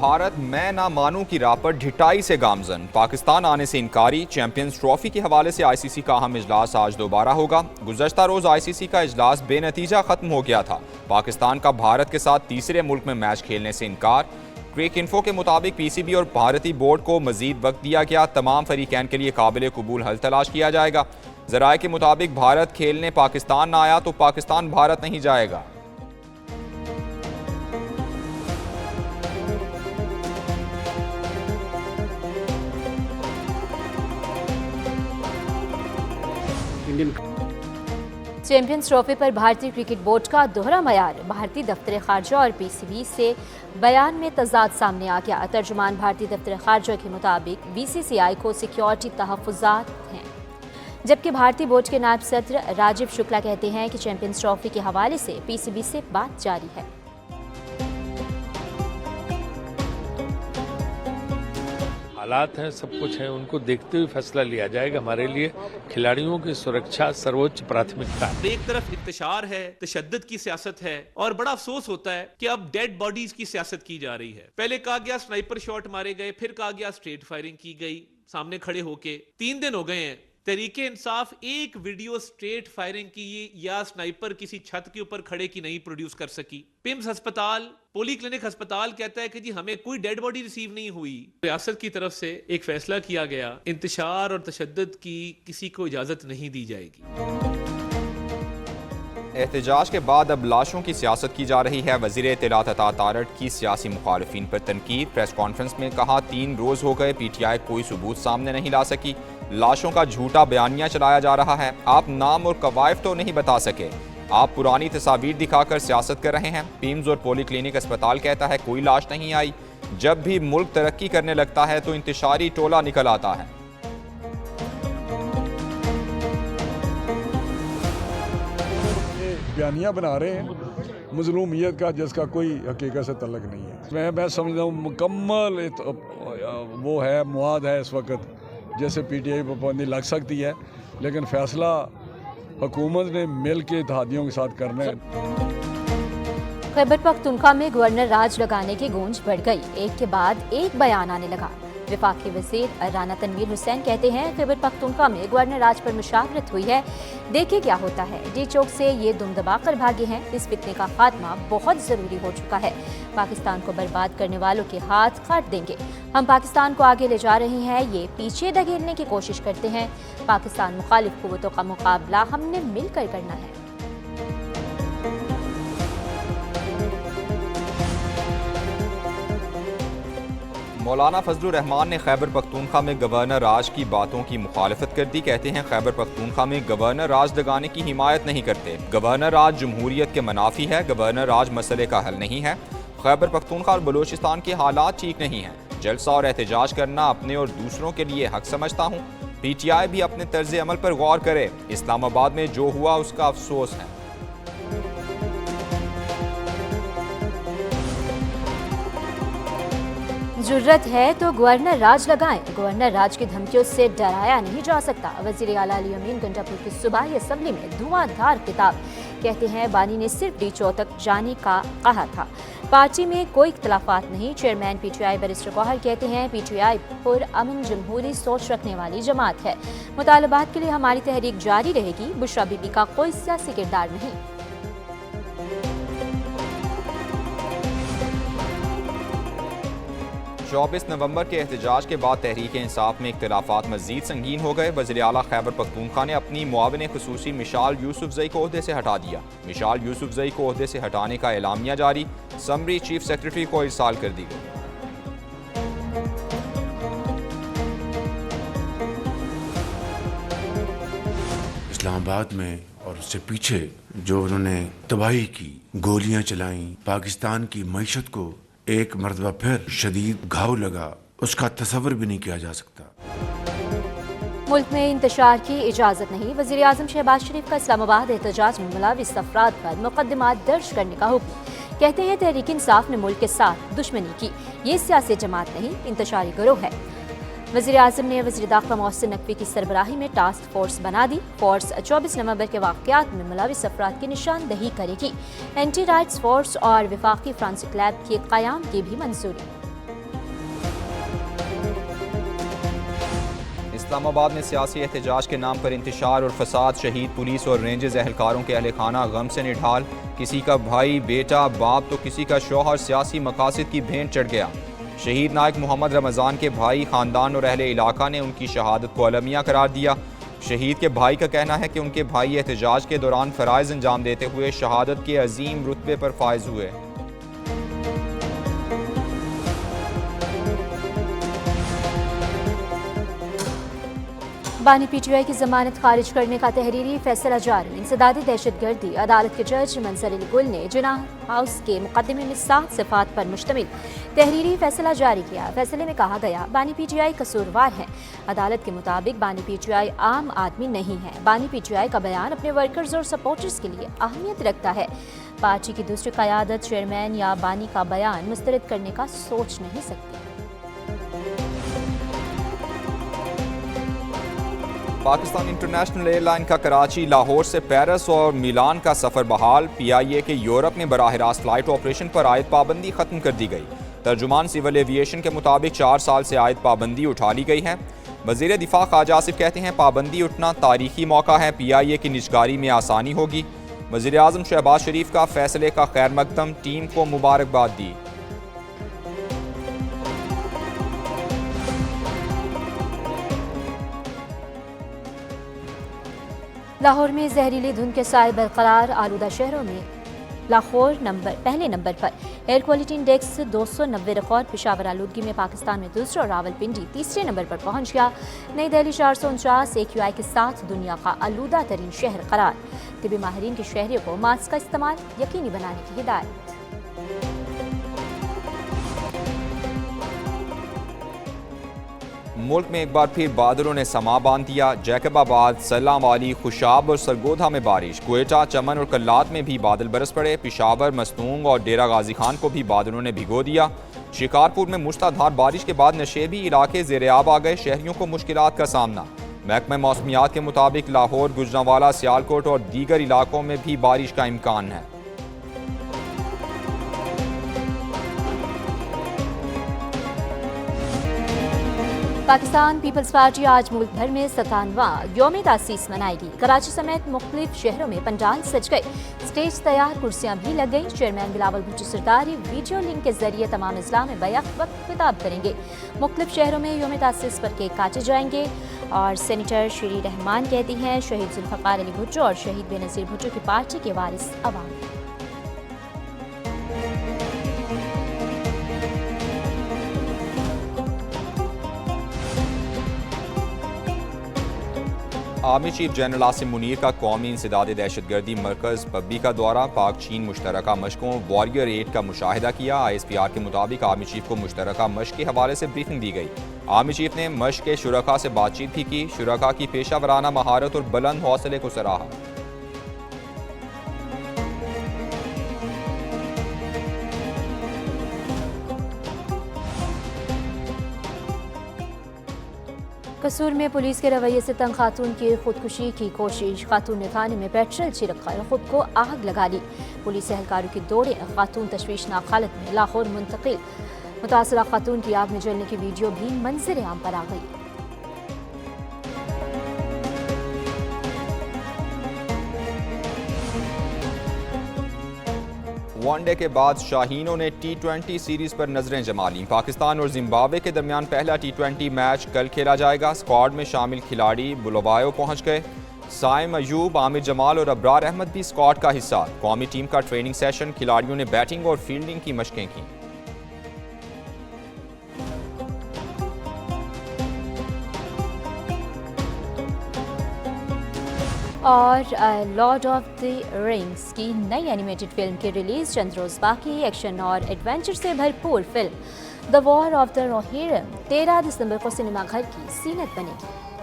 भारत मैं ना मानूं की राह पर ढिठाई से गामजन, पाकिस्तान आने से इनकारी। चैंपियंस ट्रॉफी के हवाले से आईसीसी का अहम इजलास आज दोबारा होगा। गुज़श्ता रोज़ आईसीसी का इजलास बेनतीजा खत्म हो गया था। पाकिस्तान का भारत के साथ तीसरे मुल्क में मैच खेलने से इनकार। क्रिक इन्फो के मुताबिक पीसीबी और भारतीय बोर्ड को मजीद वक्त दिया गया। तमाम फरीकैन के लिए काबिल कबूल हल तलाश किया जाएगा। ज़राए के मुताबिक भारत खेलने पाकिस्तान ना आया तो पाकिस्तान भारत नहीं जाएगा। चैंपियंस ट्रॉफी पर भारतीय क्रिकेट बोर्ड का दोहरा मयार। भारतीय दफ्तर खारजा और पीसीबी से बयान में तजाद सामने आ गया। तर्जुमान भारतीय दफ्तर खारजा के मुताबिक बीसीसीआई को सिक्योरिटी तहफ़्फ़ुज़ात हैं, जबकि भारतीय बोर्ड के नायब सदर राजीव शुक्ला कहते हैं कि चैंपियंस ट्रॉफी के हवाले से पीसीबी से बात जारी है। हालात हैं, सब कुछ है, उनको देखते हुए फैसला लिया जाएगा। हमारे लिए खिलाड़ियों की सुरक्षा सर्वोच्च प्राथमिकता है। एक तरफ इंतशार है, तशद्दुद की सियासत है, और बड़ा अफसोस होता है कि अब डेड बॉडीज की सियासत की जा रही है। पहले कहा गया स्नाइपर शॉट मारे गए, फिर कहा गया स्ट्रेट फायरिंग की गई सामने खड़े होके। 3 दिन हो गए हैं, तहरीके इंसाफ एक वीडियो स्ट्रेट फायरिंग की या स्नाइपर किसी छत के ऊपर खड़े की नहीं प्रोड्यूस कर सकी। पिम्स अस्पताल, पोली क्लिनिक अस्पताल कहता है कि जी हमें कोई डेड बॉडी रिसीव नहीं हुई। रियासत की तरफ से एक फैसला किया गया, इंतशार और तशद्दुद की किसी को इजाजत नहीं दी जाएगी। एहतजाज के बाद अब लाशों की सियासत की जा रही है। वज़ीर इत्तलात अता तारड़ की सियासी मुखालिफिन पर तनकीद। प्रेस कॉन्फ्रेंस में कहा 3 रोज़ हो गए, पीटीआई कोई सबूत सामने नहीं ला सकी। लाशों का झूठा बयानिया चलाया जा रहा है। आप नाम और कवायफ तो नहीं बता सके, आप पुरानी तस्वीर दिखाकर सियासत कर रहे हैं। पिम्स और पोली क्लिनिक अस्पताल कहता है कोई लाश नहीं आई। जब भी मुल्क तरक्की करने लगता है तो इंतशारी टोला निकल आता है। बयानिया बना रहे हैं मजलूमियत का, जिसका कोई हकीकत से तल्लक नहीं है। मैं समझता हूँ मुकम्मल वो है मुआद है इस वक्त, जैसे पीटीआई पर पाबंदी लग सकती है, लेकिन फैसला हुकूमत ने मिल के इत्तेहादियों के साथ करना है। खैबर पख्तूनख्वा में गवर्नर राज लगाने की गूंज बढ़ गई। एक के बाद एक बयान आने लगा। वफाकी वज़ीर राना तनवीर हुसैन कहते हैं खैबर पख्तूनख्वा में गवर्नर राज पर मुशावरत हुई है, देखे क्या होता है। डी चौक से ये दुम दबा कर भागे हैं। इस फितने का खात्मा बहुत ज़रूरी हो चुका है। पाकिस्तान को बर्बाद करने वालों के हाथ काट देंगे। हम पाकिस्तान को आगे ले जा रहे हैं, ये पीछे धकेलने की कोशिश करते हैं। पाकिस्तान मुखालिफ कुव्वतों का मुकाबला हमने मिलकर करना है। मौलाना फजलुर रहमान ने खैबर पख्तूनख्वा में गवर्नर राज की बातों की मुखालफत कर दी। कहते हैं खैबर पख्तूनख्वा में गवर्नर राज लगाने की हिमायत नहीं करते। गवर्नर राज जमहूरियत के मनाफी है। गवर्नर राज मसले का हल नहीं है। खैबर पख्तूनख्वा और बलूचिस्तान के हालात ठीक नहीं हैं। जलसा और एहतजाज करना अपने और दूसरों के लिए हक समझता हूँ। पीटीआई भी अपने तर्ज अमल पर गौर करे। इस्लामाबाद में जो हुआ उसका अफसोस है। जरूरत है तो गवर्नर राज लगाएं। गवर्नर राज की धमकियों से डराया नहीं जा सकता। वज़ीर आला अली अमीन घंटापुर की सूबाई असम्बली में धुआंधार खिताब। कहते हैं बानी ने सिर्फ डी चौ तक जाने का कहा था, पार्टी में कोई इख्तलाफात नहीं। चेयरमैन पीटीआई बैरिस्टर गौहर कहते हैं पीटीआई पुरअमन जमहूरी सोच रखने वाली जमात है। मुतालबात के लिए हमारी तहरीक जारी रहेगी। बुशरा बीबी का कोई सियासी किरदार नहीं। 24 नवंबर के एहतजाज के बाद तहरीक इंसाफ में इख्तिलाफात मजीद संगीन हो गए। वज़ीर आला खैबर पख्तूनख्वा ने अपनी मुआविन खुसूसी मिशाल यूसुफजई को ओहदे से हटा दिया। मिशाल यूसुफजई को ओहदे से हटाने का एलामिया जारी। समरी चीफ सेक्रेटरी को इरसाल कर दी गई। इस्लामाबाद में और उससे पीछे जो उन्होंने तबाही की, गोलियां चलाई, पाकिस्तान की मईशत को एक मरतबा फिर शदीद घाव लगा, उसका तस्वर भी नहीं किया जा सकता। मुल्क में इंतशार की इजाज़त नहीं। वज़ीर आज़म शहबाज शरीफ का इस्लामाबाद एहतजाज में मुलविस अफराद पर मुकदमात दर्ज करने का हुक्म। कहते हैं तहरीक इंसाफ ने मुल्क के साथ दुश्मनी की, ये सियासी जमात नहीं, इंतशारी गिरोह है। वज़ीर आज़म ने वज़ीर दाखिला मोहसिन नकवी की सरबराही में टास्क फोर्स बना दी। फोर्स 24 नवंबर के वाक़यात में मुलविस अफराद की निशानदही करेगी। एंटी राइट्स फोर्स और वफाकी फ्रांसिक लैब के क़याम की भी मंजूरी। इस्लामाबाद में सियासी एहतजाज के नाम पर इंतशार और फसाद, शहीद पुलिस और रेंजेस एहलकारों के अहल खाना गम से निढाल। किसी का भाई, बेटा, बाप तो किसी का शौहर सियासी मकासद की भेंट चढ़ गया। शहीद नायक मोहम्मद रमज़ान के भाई, ख़ानदान और अहले इलाका ने उनकी शहादत को अलमिया करार दिया। शहीद के भाई का कहना है कि उनके भाई एहतजाज के दौरान फ़राइज़ अंजाम देते हुए शहादत के अजीम रुतबे पर फायज हुए। बानी पीटीआई की जमानत खारिज करने का तहरीरी फैसला जारी। इंसदादी दहशतगर्दी अदालत के जज मंजर अली गुल ने जिनाह हाउस के मुकदमे में 7 सिफात पर मुश्तमिल तहरीरी फैसला जारी किया। फैसले में कहा गया, बानी पीटीआई कसूरवार है। अदालत के मुताबिक बानी पीटीआई आम आदमी नहीं है। बानी पीटीआई का बयान अपने वर्कर्स और सपोर्टर्स के लिए अहमियत रखता है। पार्टी की दूसरी क़यादत चेयरमैन या बानी का बयान मुस्तरद करने का सोच नहीं सकती। पाकिस्तान इंटरनेशनल एयरलाइन का कराची, लाहौर से पेरिस और मिलान का सफ़र बहाल। PIA के यूरोप में बराह रास्त फ्लाइट ऑपरेशन पर आयद पाबंदी ख़त्म कर दी गई। तर्जुमान सिविल एविएशन के मुताबिक 4 साल से आयद पाबंदी उठा ली गई है। वज़ीर दिफा ख्वाजा आसिफ कहते हैं, पाबंदी उठना तारीखी मौका है। PIA की निजकारी में आसानी होगी। वज़ीर आज़म शहबाज शरीफ का फैसले का खैर मकदम, टीम को मुबारकबाद दी। लाहौर में जहरीली धुंध के साए बरकरार। आलूदा शहरों में लाहौर पहले नंबर पर। Air quality index 290 record. Peshawar आलूदगी में पाकिस्तान में दूसरा और रावलपिंडी तीसरे नंबर पर पहुंच गया। नई दिल्ली 449 AQI के साथ दुनिया का आलूदा तरीन शहर करार। तिबी माहिरीन के शहरियों को मास्क का इस्तेमाल यकीनी बनाने की हिदायत। मुल्क में एक बार फिर बादलों ने समा बांध दिया। जैकबाबाद, सलाम वाली, खुशाब और सरगोधा में बारिश। क्वेटा, चमन और कल्लात में भी बादल बरस पड़े। पेशावर, मस्तूंग और डेरा गाजी खान को भी बादलों ने भिगो दिया। शिकारपुर में मूसलाधार बारिश के बाद नशेबी इलाके ज़ेर-ए-आब आ गए। शहरियों को मुश्किलात का सामना। महकमा मौसमियात के मुताबिक लाहौर, गुजरांवाला, सियालकोट और दीगर इलाकों में भी बारिश का इम्कान है। पाकिस्तान पीपल्स पार्टी आज मुल्क भर में 57वां यौम तासीस मनाएगी। कराची समेत मुख्तलिफ शहरों में पंडाल सज गए, स्टेज तैयार, कुर्सियां भी लग गई। Chairman Bilawal Bhutto Zardari video link के जरिए तमाम अजला में बैक वक्त खिताब करेंगे। मुख्तलिफ शहरों में यौम तासीस पर केक काटे जाएंगे। और सेनेटर श्री रहमान कहती हैं, शहीद जुल्फ़िकार अली भुट्टो और शहीद बेनज़ीर भुट्टो की पार्टी के वारिस अवाम। Army chief general Asim Munir का कौमी इंसदाद दहशतगर्दी मरकज़ पब्बी का दौरा। पाक चीन मुश्तरका मशकों वॉरियर 8 का मुशाहिदा किया। ISPR के मुताबिक आर्मी चीफ को मुश्तरका मशक के हवाले से ब्रीफिंग दी गई। आर्मी चीफ ने मशक के शुरका से बातचीत भी की। शुरका की पेशा वराना महारत और बुलंद हौसले को सराहा। कसूर में पुलिस के रवैये से तंग खातून की खुदकुशी की कोशिश। खातून ने थाने में पेट्रोल छिड़ककर खुद को आग लगा ली। पुलिस एहलकारों की दौड़े, खातून तशवीशनाक हालत में लाहौर मुंतकिल। मुतासरा खातून की आग में जलने की वीडियो भी मंजर आम पर आ गई। वनडे के बाद शाहीनों ने T20 सीरीज पर नजरें जमा लीं। पाकिस्तान और जिम्बाब्वे के दरमियान पहला T20 मैच कल खेला जाएगा। स्क्वाड में शामिल खिलाड़ी बुलवायो पहुंच गए। साइम अयूब, आमिर जमाल और अब्रार अहमद भी स्क्वाड का हिस्सा। कौमी टीम का ट्रेनिंग सेशन। खिलाड़ियों ने बैटिंग और फील्डिंग की मशकें की। और लॉर्ड ऑफ द रिंग्स की नई एनिमेटेड फिल्म की रिलीज चंद रोज बाकी। एक्शन और एडवेंचर से भरपूर film the war of the Rohirrim 13 दिसंबर को सिनेमाघर की सीनत बनेगी।